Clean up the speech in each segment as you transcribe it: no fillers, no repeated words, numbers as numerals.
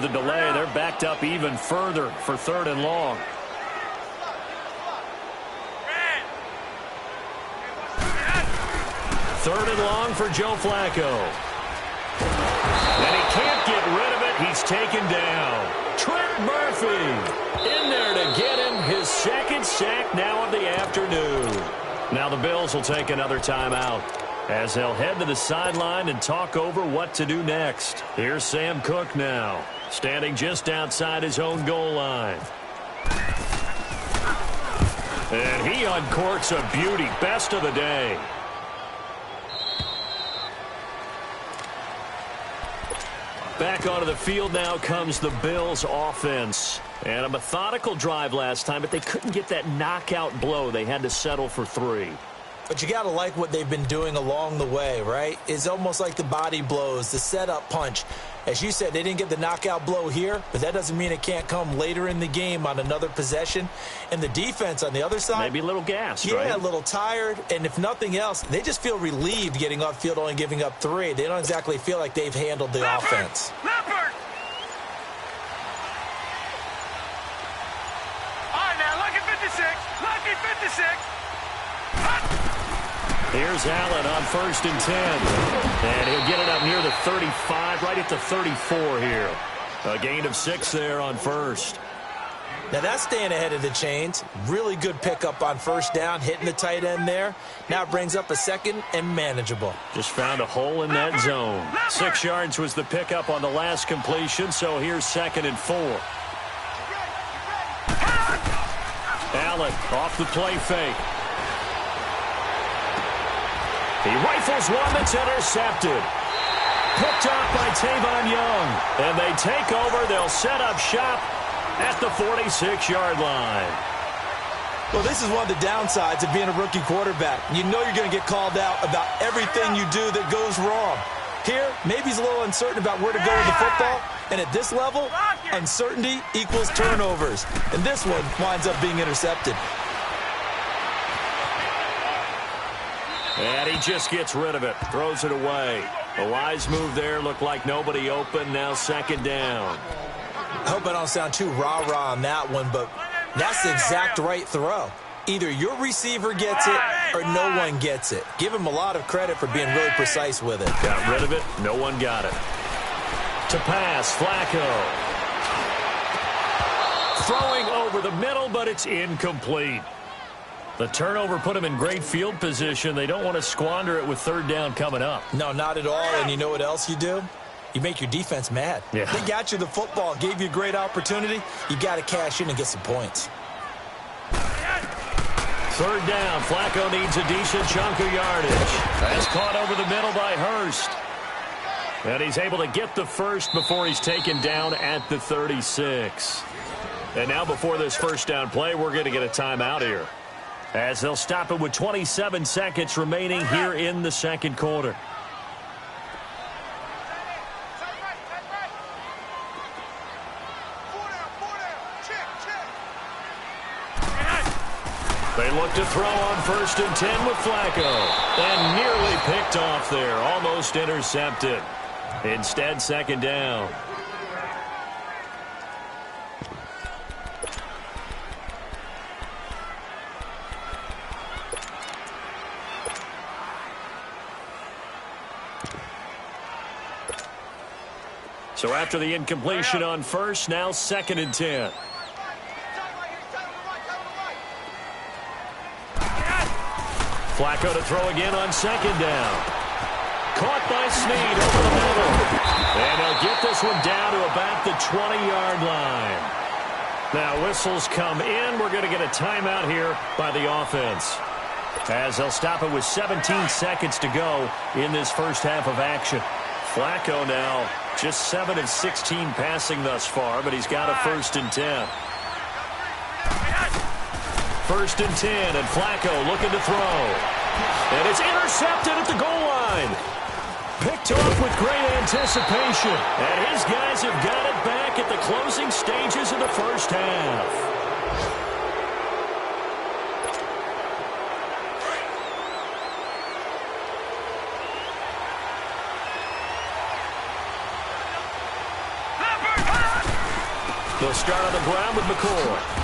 the delay. They're backed up even further for 3rd and long. Third and long for Joe Flacco. And he can't get rid of it. He's taken down. Trent Murphy in there to get him his second sack now of the afternoon. Now the Bills will take another timeout as they'll head to the sideline and talk over what to do next. Here's Sam Cook now, standing just outside his own goal line. And he uncorks a beauty. Best of the day. Back onto the field now comes the Bills offense. And a methodical drive last time, but they couldn't get that knockout blow. They had to settle for 3. But you got to like what they've been doing along the way, right? It's almost like the body blows, the setup punch. As you said, they didn't get the knockout blow here, but that doesn't mean it can't come later in the game on another possession. And the defense on the other side, maybe a little gassed, yeah, right? A little tired. And if nothing else, they just feel relieved getting off field, only giving up 3. They don't exactly feel like they've handled the offense. Here's Allen on 1st and 10. And he'll get it up near the 35, right at the 34 here. A gain of 6 there on 1st. Now that's staying ahead of the chains. Really good pickup on 1st down, hitting the tight end there. Now it brings up a 2nd and manageable. Just found a hole in that zone. 6 yards was the pickup on the last completion, so here's 2nd and 4. Allen off the play fake. He rifles one that's intercepted. Picked off by Tavon Young. And they take over. They'll set up shop at the 46-yard line. Well, this is one of the downsides of being a rookie quarterback. You know you're going to get called out about everything you do that goes wrong. Here, maybe he's a little uncertain about where to go with the football. And at this level, uncertainty equals turnovers. And this one winds up being intercepted. And he just gets rid of it, throws it away. A wise move there, looked like nobody open, now 2nd down. I hope I don't sound too rah-rah on that one, but that's the exact right throw. Either your receiver gets it or no one gets it. Give him a lot of credit for being really precise with it. Got rid of it, no one got it. To pass, Flacco. Throwing over the middle, but it's incomplete. The turnover put him in great field position. They don't want to squander it with 3rd down coming up. No, not at all. And you know what else you do? You make your defense mad. Yeah. They got you the football, gave you a great opportunity. You got to cash in and get some points. 3rd down. Flacco needs a decent chunk of yardage. That's caught over the middle by Hurst. And he's able to get the first before he's taken down at the 36. And now before this 1st down play, we're going to get a timeout here, as they'll stop it with 27 seconds remaining here in the 2nd quarter. They look to throw on 1st and 10 with Flacco. And nearly picked off there. Almost intercepted. Instead, 2nd down. So after the incompletion on 1st, now 2nd and 10. Flacco to throw again on 2nd down. Caught by Snead over the middle. And he'll get this one down to about the 20-yard line. Now whistles come in. We're going to get a timeout here by the offense, as they'll stop it with 17 seconds to go in this 1st half of action. Flacco now just 7 of 16 passing thus far, but he's got a 1st and 10. 1st and 10, and Flacco looking to throw. And it's intercepted at the goal line. Picked off with great anticipation. And his guys have got it back at the closing stages of the 1st half. They'll start on the ground with McCoy.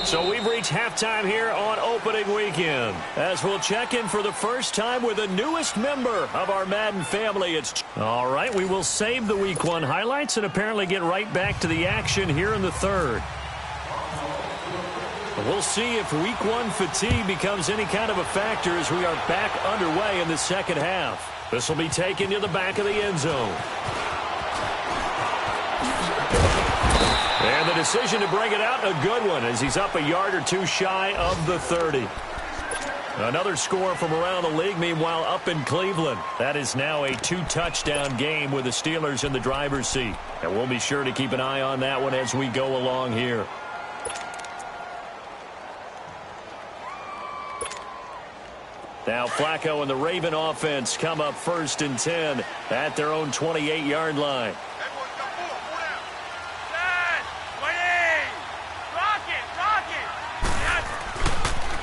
So we've reached halftime here on opening weekend, as we'll check in for the first time with the newest member of our Madden family. It's all right. We will save the Week 1 highlights and apparently get right back to the action here in the third. We'll see if Week 1 fatigue becomes any kind of a factor as we are back underway in the second half. This will be taken to the back of the end zone. And the decision to bring it out, a good one, as he's up a yard or two shy of the 30. Another score from around the league, meanwhile, up in Cleveland. That is now a 2-touchdown game with the Steelers in the driver's seat. And we'll be sure to keep an eye on that one as we go along here. Now Flacco and the Raven offense come up 1st and 10 at their own 28-yard line.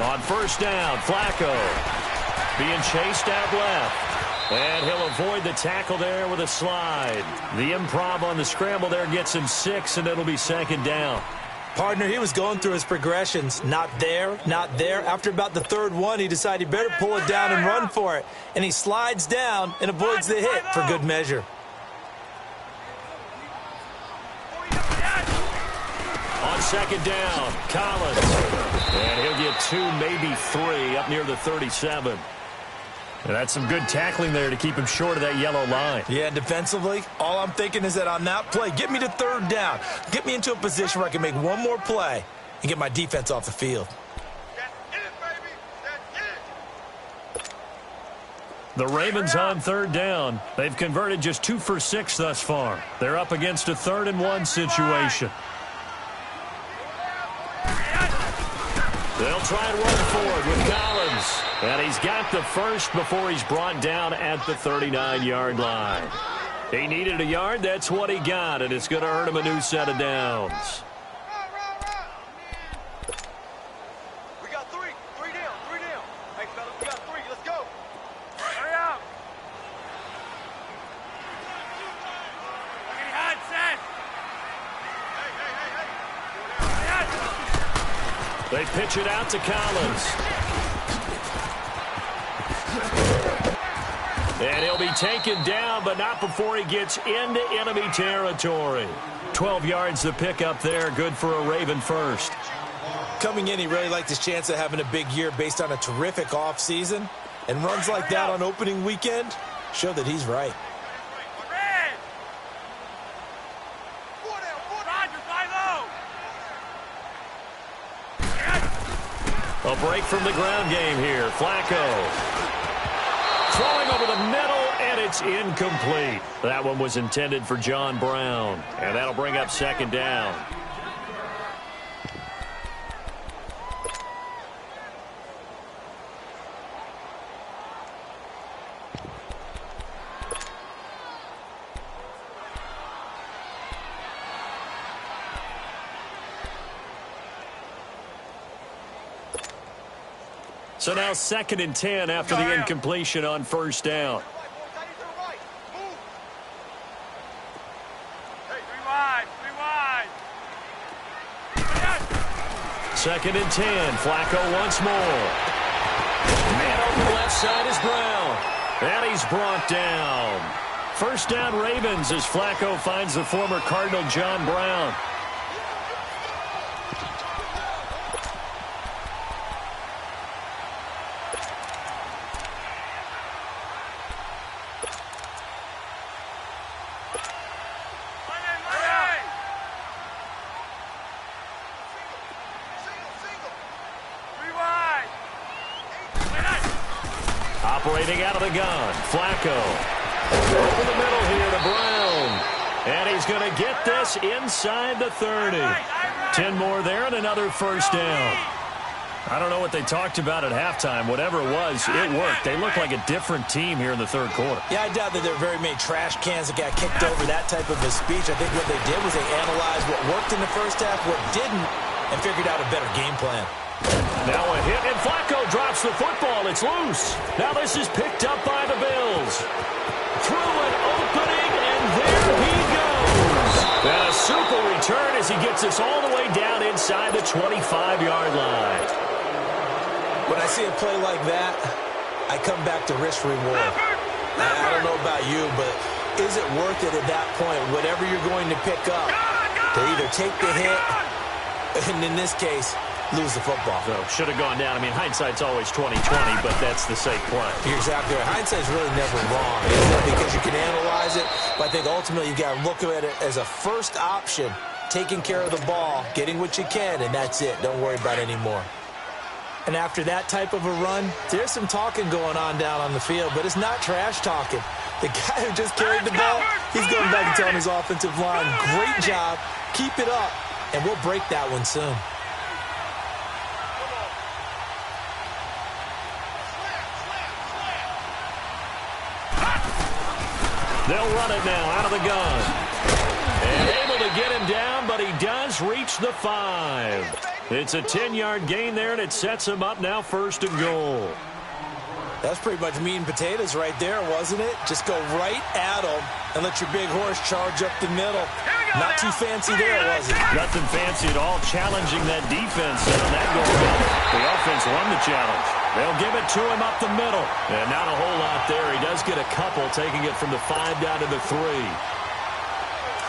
On 1st down, Flacco being chased out left. And he'll avoid the tackle there with a slide. The improv on the scramble there gets him 6, and it'll be 2nd down. Partner, he was going through his progressions. Not there, not there. After about the 3rd one, he decided he better pull it down and run for it. And he slides down and avoids the hit for good measure. On 2nd down, Collins. And he'll get 2, maybe 3 up near the 37. And that's some good tackling there to keep him short of that yellow line. Yeah, and defensively, all I'm thinking is that on that play, get me to 3rd down. Get me into a position where I can make one more play and get my defense off the field. The Ravens on 3rd down. They've converted just 2 for 6 thus far. They're up against a 3rd and 1 situation. They'll try and run forward with Collins. And he's got the first before he's brought down at the 39-yard line. He needed a yard. That's what he got, and it's going to earn him a new set of downs. We got 3. 3 down. 3 down. Hey, fellas, we got 3. Let's go. Hurry up. They pitch it out to Collins. And he'll be taken down, but not before he gets into enemy territory. 12 yards to pick up there. Good for a Raven first. Coming in, he really liked his chance of having a big year based on a terrific offseason. And runs like that on opening weekend show that he's right. A break from the ground game here. Flacco throwing over the middle, and it's incomplete. That one was intended for John Brown, and that'll bring up 2nd down. So now 2nd and 10 after the incompletion on 1st down. Hey, 3 wide. 2nd and 10. Flacco once more. Man over the left side is Brown. And he's brought down. 1st down Ravens as Flacco finds the former Cardinal John Brown. Operating out of the gun, Flacco. Over the middle here to Brown. And he's going to get this inside the 30. 10 more there and another 1st down. I don't know what they talked about at halftime. Whatever it was, it worked. They look like a different team here in the 3rd quarter. Yeah, I doubt that there were very many trash cans that got kicked over, that type of a speech. I think what they did was they analyzed what worked in the 1st half, what didn't, and figured out a better game plan. Now a hit, and Flacco drops the football. It's loose. Now this is picked up by the Bills. gets us all the way down inside the 25-yard line. When I see a play like that, I come back to risk-reward. I don't know about you, but is it worth it at that point, whatever you're going to pick up, to either take the hit, and in this case, lose the football? So, should have gone down. I mean, hindsight's always 20/20, but that's the safe play. You're exactly right. Hindsight's really never wrong, is it? Because you can analyze it, but I think ultimately you've got to look at it as a first option, taking care of the ball, getting what you can, and that's it. Don't worry about it anymore. And after that type of a run, there's some talking going on down on the field, but it's not trash talking. The guy who just carried the ball, he's going back and telling his offensive line, great job, keep it up, and we'll break that one soon. They'll run it now out of the gun. And able to get him down, but he does reach the 5. It's a 10-yard gain there, and it sets him up now 1st and goal. That's pretty much meat and potatoes right there, wasn't it? Just go right at him and let your big horse charge up the middle. Not too fancy there, was it? Nothing fancy at all, challenging that defense. And on that goal, the offense won the challenge. They'll give it to him up the middle. And not a whole lot there. He does get a couple, taking it from the 5 down to the 3.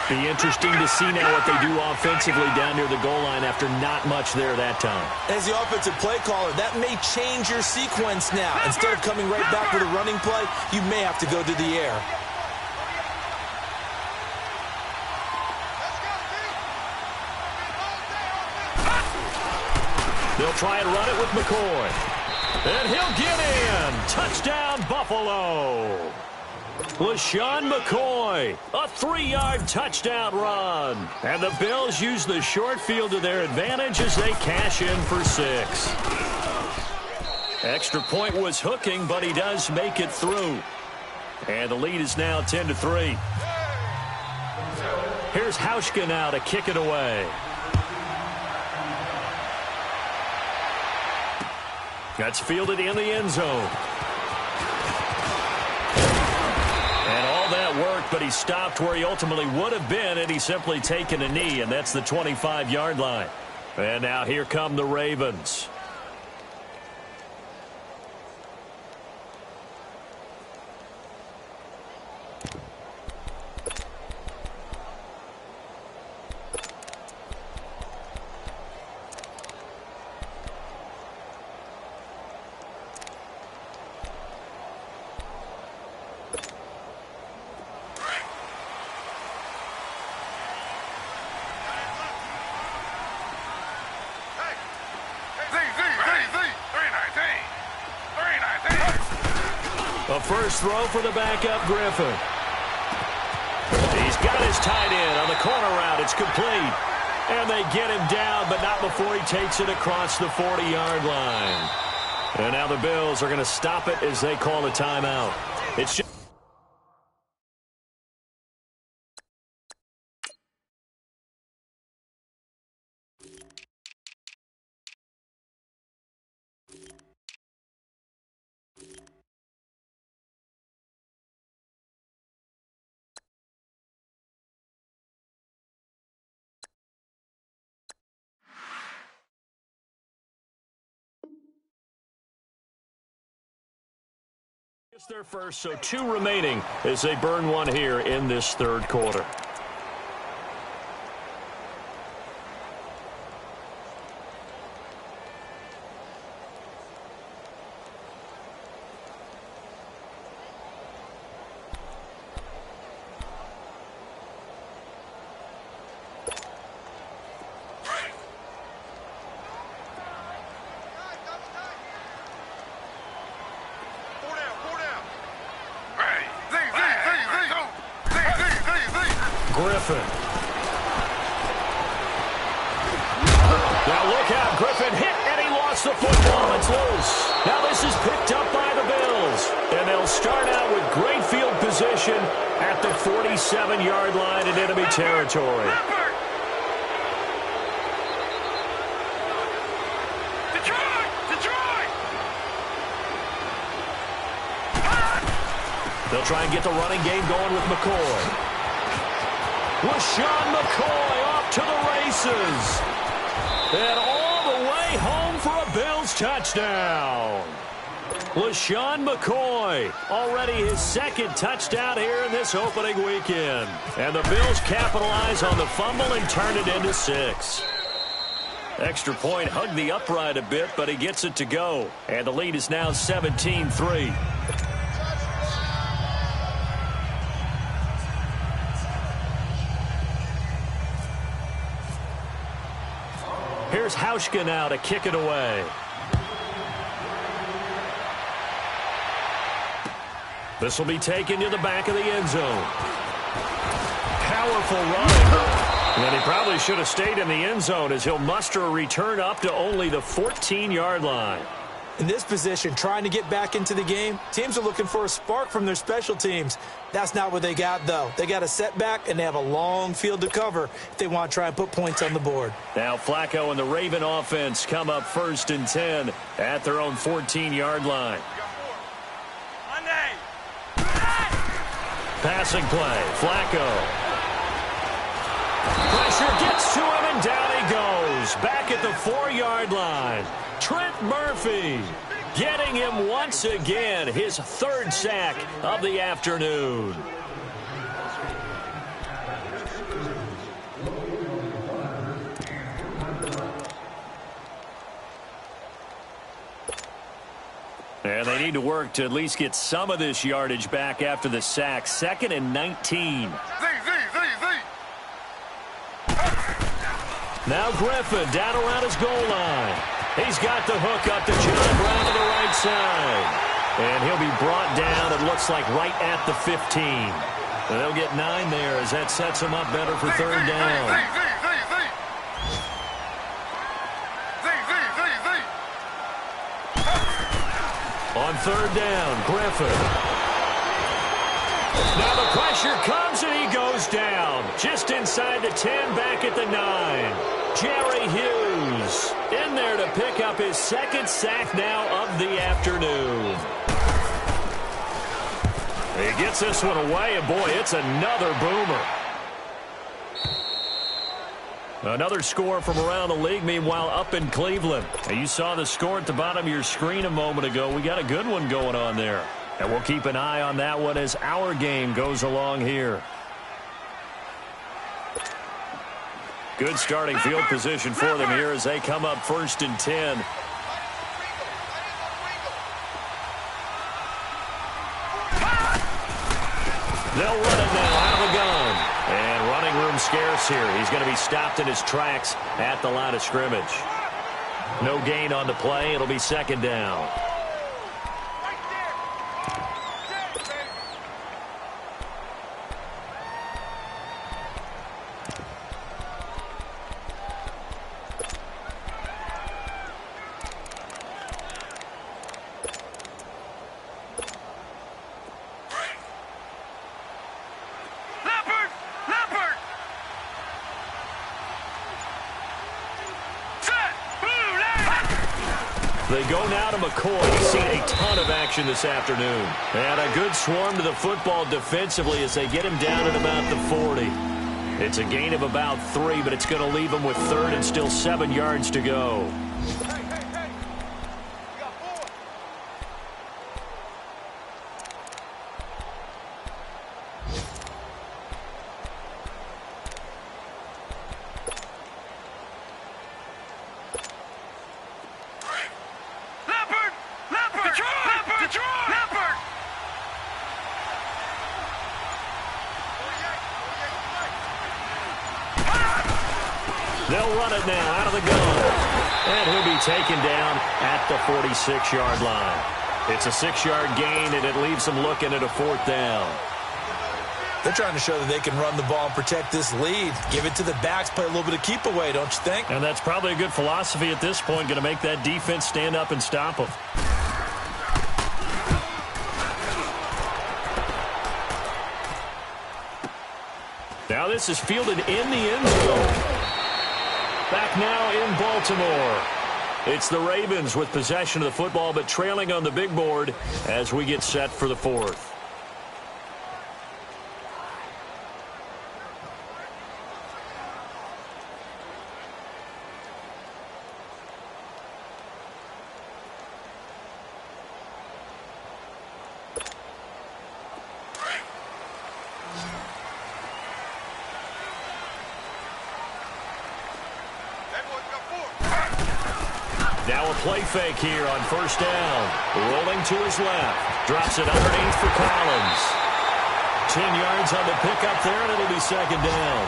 Be interesting to see now what they do offensively down near the goal line after not much there that time. As the offensive play caller, that may change your sequence now. Instead of coming right back with a running play, you may have to go to the air. They'll try and run it with McCoy. And he'll get in. Touchdown, Buffalo. LaShawn McCoy, a 3-yard touchdown run. And the Bills use the short field to their advantage as they cash in for 6. Extra point was hooking, but he does make it through. And the lead is now 10-3. Here's Hauschka now to kick it away. That's fielded in the end zone. And all that worked, but he stopped where he ultimately would have been had he simply taken a knee, and that's the 25-yard line. And now here come the Ravens. A first throw for the backup, Griffin. He's got his tight end on the corner route. It's complete. And they get him down, but not before he takes it across the 40-yard line. And now the Bills are going to stop it as they call a timeout. It's just their first, so 2 remaining as they burn one here in this third quarter. Griffin. Now look out, Griffin hit and he lost the football. It's loose. Now this is picked up by the Bills. And they'll start out with great field position at the 47-yard line in enemy territory. They'll try and get the running game going with McCoy. LaShawn McCoy off to the races. And all the way home for a Bills touchdown. LaShawn McCoy, already his second touchdown here in this opening weekend. And the Bills capitalize on the fumble and turn it into 6. Extra point hugged the upright a bit, but he gets it to go. And the lead is now 17-3. Here's Hauschka now to kick it away. This will be taken to the back of the end zone. Powerful run. And he probably should have stayed in the end zone as he'll muster a return up to only the 14-yard line. In this position, trying to get back into the game, teams are looking for a spark from their special teams. That's not what they got, though. They got a setback, and they have a long field to cover if they want to try and put points on the board. Now Flacco and the Raven offense come up 1st and 10 at their own 14-yard line. Passing play, Flacco. Pressure gets to him, and down he goes. Back at the 4-yard line. Trent Murphy getting him once again, his 3rd sack of the afternoon. And they need to work to at least get some of this yardage back after the sack. 2nd and 19. Now Griffin down around his goal line. He's got the hook up to John Brown to the right side. And he'll be brought down, it looks like, right at the 15. And they'll get 9 there as that sets him up better for 3rd down. On 3rd down, Griffin. Now the pressure comes and he goes down. Just inside the 10, back at the 9. Jerry Hughes in there to pick up his 2nd sack now of the afternoon. He gets this one away, and boy, it's another boomer. Another score from around the league, meanwhile, up in Cleveland. And you saw the score at the bottom of your screen a moment ago. We got a good one going on there. And we'll keep an eye on that one as our game goes along here. Good starting field position for them here as they come up 1st and 10. They'll run it now out of the gun. And running room scarce here. He's going to be stopped in his tracks at the line of scrimmage. No gain on the play. It'll be 2nd down. They go now to McCoy. He's seen a ton of action this afternoon. And a good swarm to the football defensively as they get him down at about the 40. It's a gain of about 3, but it's going to leave him with 3rd and still 7 yards to go. They'll run it now out of the gun. And he'll be taken down at the 46-yard line. It's a 6-yard gain, and it leaves them looking at a 4th down. They're trying to show that they can run the ball and protect this lead. Give it to the backs, play a little bit of keep away, don't you think? And that's probably a good philosophy at this point, going to make that defense stand up and stop them. Now this is fielded in the end zone. Back now in Baltimore. It's the Ravens with possession of the football, but trailing on the big board as we get set for the 4th. a play fake here on first down. Rolling to his left. Drops it underneath for Collins. 10 yards on the pickup there, and it'll be second down.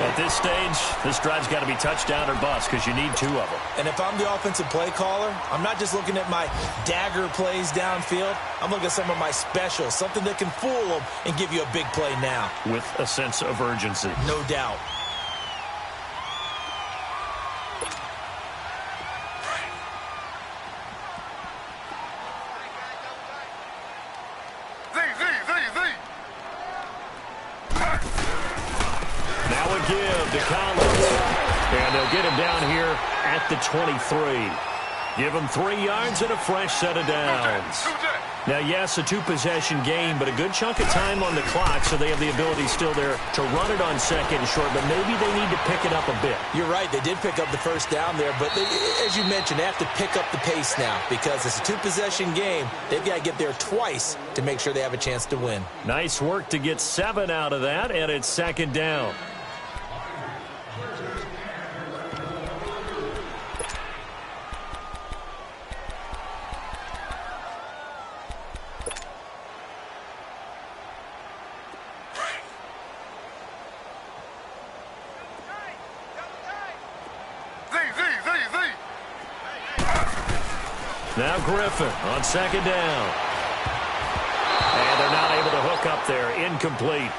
At this stage, this drive's got to be touchdown or bust because you need 2 of them. And if I'm the offensive play caller, I'm not just looking at my dagger plays downfield. I'm looking at some of my specials, something that can fool them and give you a big play now. With a sense of urgency. No doubt. To Collins. And they'll get him down here at the 23. Give him 3 yards and a fresh set of downs. Now, yes, a 2-possession game, but a good chunk of time on the clock, so they have the ability still there to run it on second and short, but maybe they need to pick it up a bit. You're right. They did pick up the first down there, but they, as you mentioned, they have to pick up the pace now because it's a 2-possession game. They've got to get there twice to make sure they have a chance to win. Nice work to get 7 out of that, and it's second down. Now Griffin on second down. And they're not able to hook up there. Incomplete.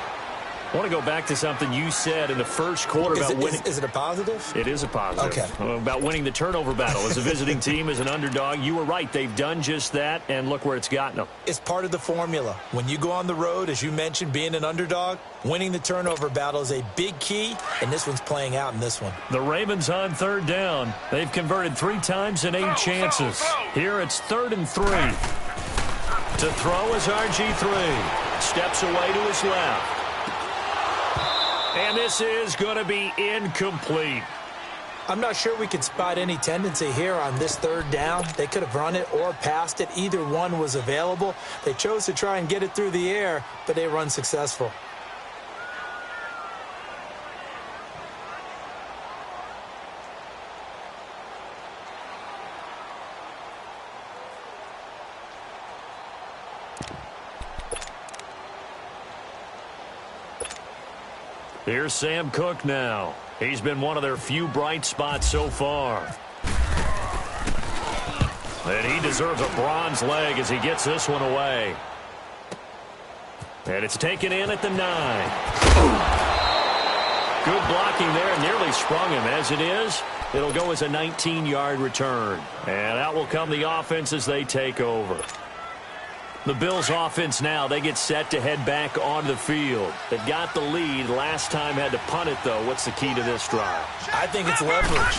I want to go back to something you said in the first quarter about winning. Is it a positive? It is a positive. Okay. About winning the turnover battle. As a visiting team, as an underdog, you were right. They've done just that, and look where it's gotten them. It's part of the formula. When you go on the road, as you mentioned, being an underdog, winning the turnover battle is a big key, and this one's playing out in this one. The Ravens on third down. They've converted 3 times in 8 chances. Here it's 3rd and 3. To throw is RG3. Steps away to his left. And this is going to be incomplete. I'm not sure we could spot any tendency here on this 3rd down. They could have run it or passed it. Either one was available. They chose to try and get it through the air, but they were unsuccessful. Here's Sam Cook now. He's been one of their few bright spots so far. And he deserves a bronze leg as he gets this one away. And it's taken in at the 9. Good blocking there. Nearly sprung him. As it is, it'll go as a 19-yard return. And out will come the offense as they take over. The Bills offense now, they get set to head back on the field. They've got the lead. Last time had to punt it, though. What's the key to this drive? I think it's leverage.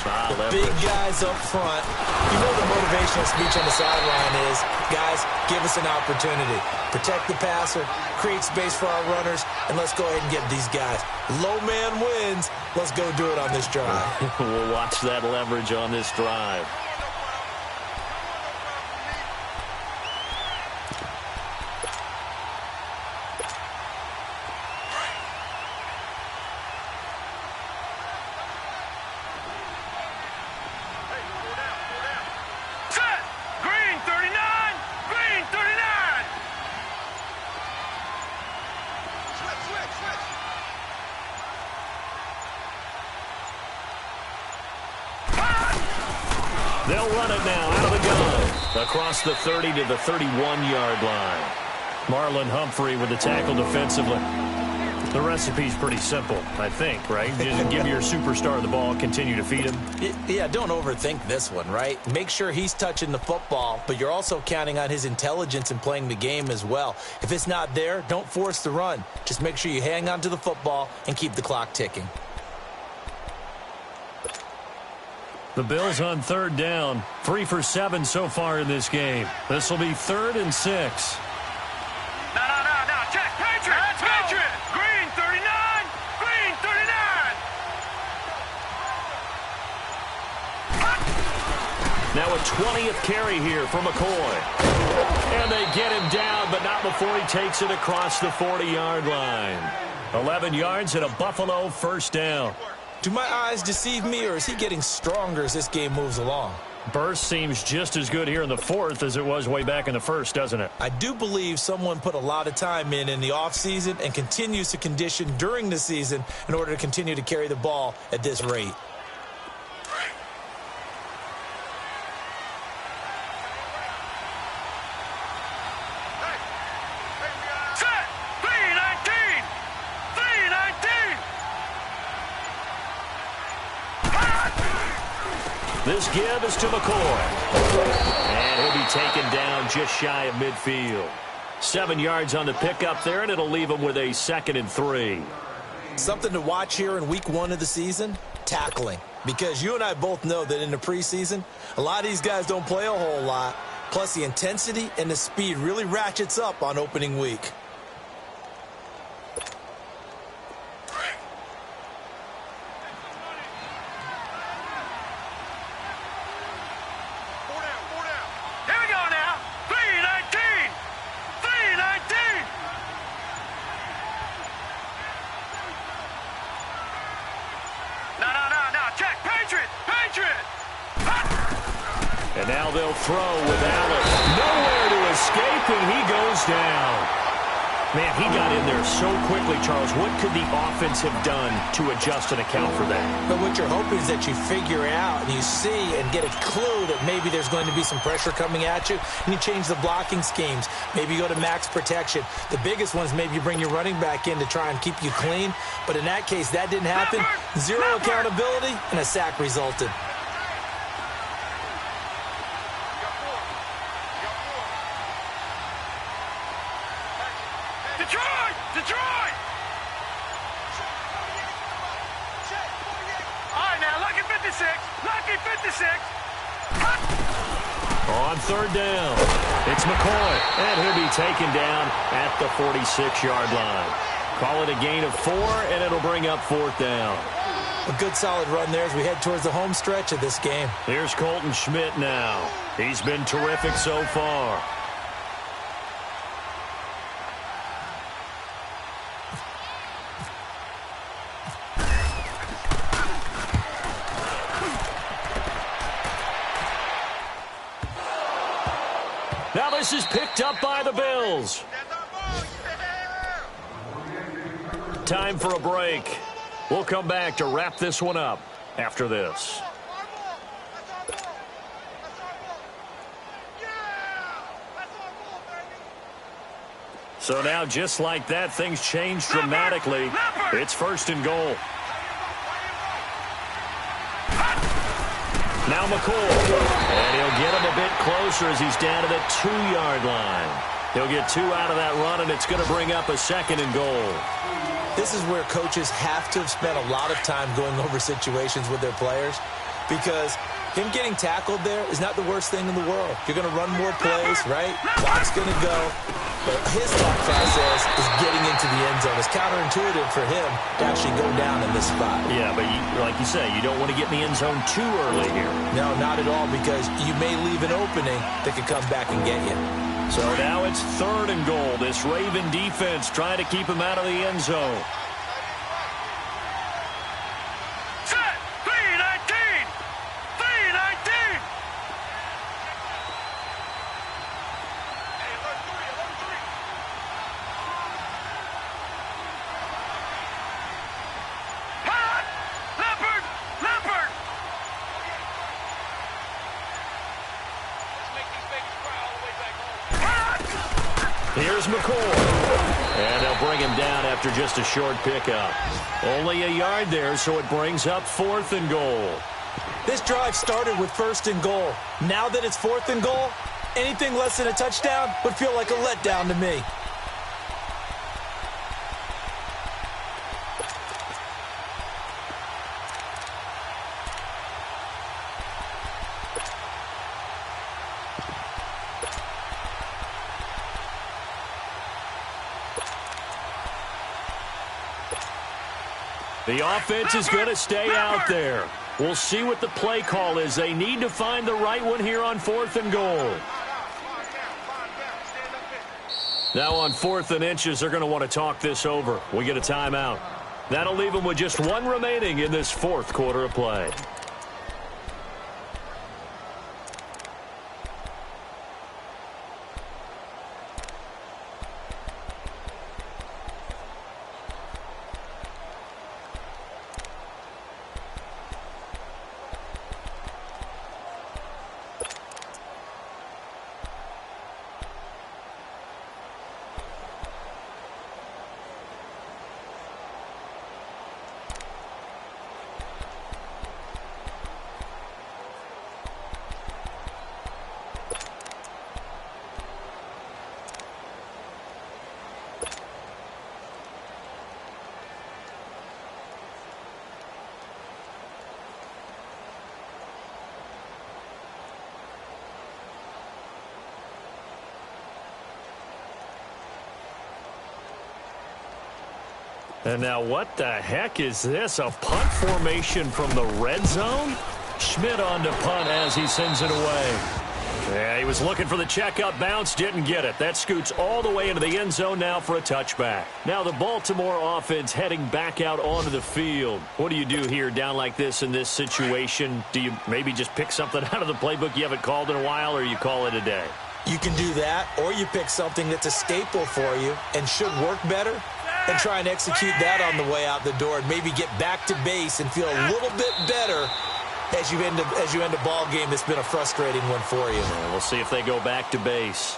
Big guys up front. You know the motivational speech on the sideline is, guys, give us an opportunity. Protect the passer, create space for our runners, and let's go ahead and get these guys. Low man wins. Let's go do it on this drive. We'll watch that leverage on this drive. They'll run it now out of the gun. Across the 30 to the 31-yard line. Marlon Humphrey with the tackle defensively. The recipe's pretty simple, I think, right? Just give your superstar the ball, continue to feed him. Yeah, don't overthink this one, right? Make sure he's touching the football, but you're also counting on his intelligence in playing the game as well. If it's not there, don't force the run. Just make sure you hang on to the football and keep the clock ticking. The Bills on third down. 3 for 7 so far in this game. This will be 3rd and 6. No. Check. Patriot. Green 39. Green 39. Now a 20th carry here for McCoy. And they get him down, but not before he takes it across the 40-yard line. 11 yards and a Buffalo first down. Do my eyes deceive me, or is he getting stronger as this game moves along? Burst seems just as good here in the fourth as it was way back in the first, doesn't it? I do believe someone put a lot of time in the offseason and continues to condition during the season in order to continue to carry the ball at this rate. This give is to McCoy. And he'll be taken down just shy of midfield. 7 yards on the pickup there, and it'll leave him with a 2nd and 3. Something to watch here in week 1 of the season, tackling. Because you and I both know that in the preseason, a lot of these guys don't play a whole lot. Plus, the intensity and the speed really ratchets up on opening week. And now they'll throw with Allen. Nowhere to escape, and he goes down. Man, he got in there so quickly, Charles. What could the offense have done to adjust and account for that? But what you're hoping is that you figure out and you see and get a clue that maybe there's going to be some pressure coming at you, and you change the blocking schemes. Maybe you go to max protection. The biggest one is maybe you bring your running back in to try and keep you clean. But in that case, that didn't happen. Zero accountability, and a sack resulted. Detroit! All right, now, lucky 56. Lucky 56. On 3rd down, it's McCoy, and he'll be taken down at the 46-yard line. Call it a gain of 4, and it'll bring up 4th down. A good solid run there as we head towards the home stretch of this game. Here's Colton Schmidt now. He's been terrific so far. Now this is picked up by the Bills. Time for a break. We'll come back to wrap this one up after this. So now, just like that, things change dramatically. It's 1st and goal. Now McCoy, and he'll get him a bit closer as he's down to the 2-yard line. He'll get 2 out of that run, and it's going to bring up a 2nd and goal. This is where coaches have to have spent a lot of time going over situations with their players, because him getting tackled there is not the worst thing in the world. You're going to run more plays, right? Clock's going to go. But his thought process is getting into the end zone. It's counterintuitive for him to actually go down in this spot. Yeah, but like you say, you don't want to get in the end zone too early here. No, not at all, because you may leave an opening that could come back and get you. So now it's 3rd and goal. This Raven defense trying to keep him out of the end zone. Set! 3-19! 3-19! Hey, alert 3, alert 3. Hot! Leopard! Leopard! Let's make these babies cry all the way back home. Here's McCoy. And they'll bring him down after just a short pickup. Only a yard there, so it brings up 4th and goal. This drive started with 1st and goal. Now that it's 4th and goal, anything less than a touchdown would feel like a letdown to me. The offense is going to stay out there. We'll see what the play call is. They need to find the right one here on 4th and goal. Now on 4th and inches, they're going to want to talk this over. We get a timeout. That'll leave them with just 1 remaining in this 4th quarter of play. And now what the heck is this? A punt formation from the red zone? Schmidt on to punt as he sends it away. Yeah, he was looking for the checkup bounce, didn't get it. That scoots all the way into the end zone now for a touchback. Now the Baltimore offense heading back out onto the field. What do you do here down like this in this situation? Do you maybe just pick something out of the playbook you haven't called in a while, or you call it a day? You can do that, or you pick something that's a staple for you and should work better and try and execute that on the way out the door and maybe get back to base and feel a little bit better as you end a ball game that's been a frustrating one for you. Yeah, we'll see if they go back to base.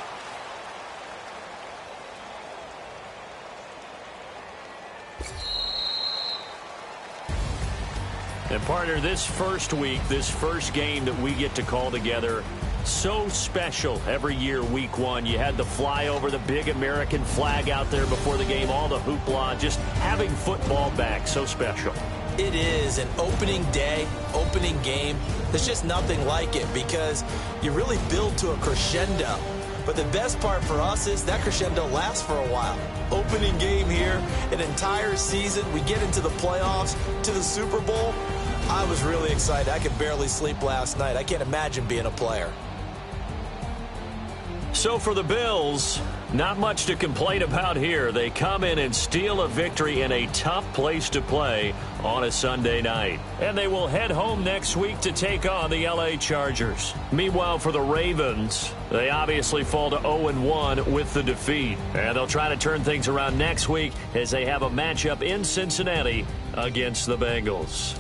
And partner, this first week, this first game that we get to call together, so special every year, week one. You had the flyover, the big American flag out there before the game, all the hoopla, just having football back, so special. It is an opening day, opening game. There's just nothing like it because you really build to a crescendo. But the best part for us is that crescendo lasts for a while. Opening game here, an entire season. We get into the playoffs, to the Super Bowl. I was really excited. I could barely sleep last night. I can't imagine being a player. So for the Bills, not much to complain about here. They come in and steal a victory in a tough place to play on a Sunday night. And they will head home next week to take on the LA Chargers. Meanwhile, for the Ravens, they obviously fall to 0-1 with the defeat. And they'll try to turn things around next week as they have a matchup in Cincinnati against the Bengals.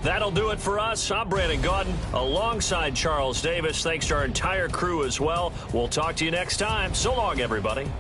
That'll do it for us. I'm Brandon Gaudin alongside Charles Davis. Thanks to our entire crew as well. We'll talk to you next time. So long, everybody.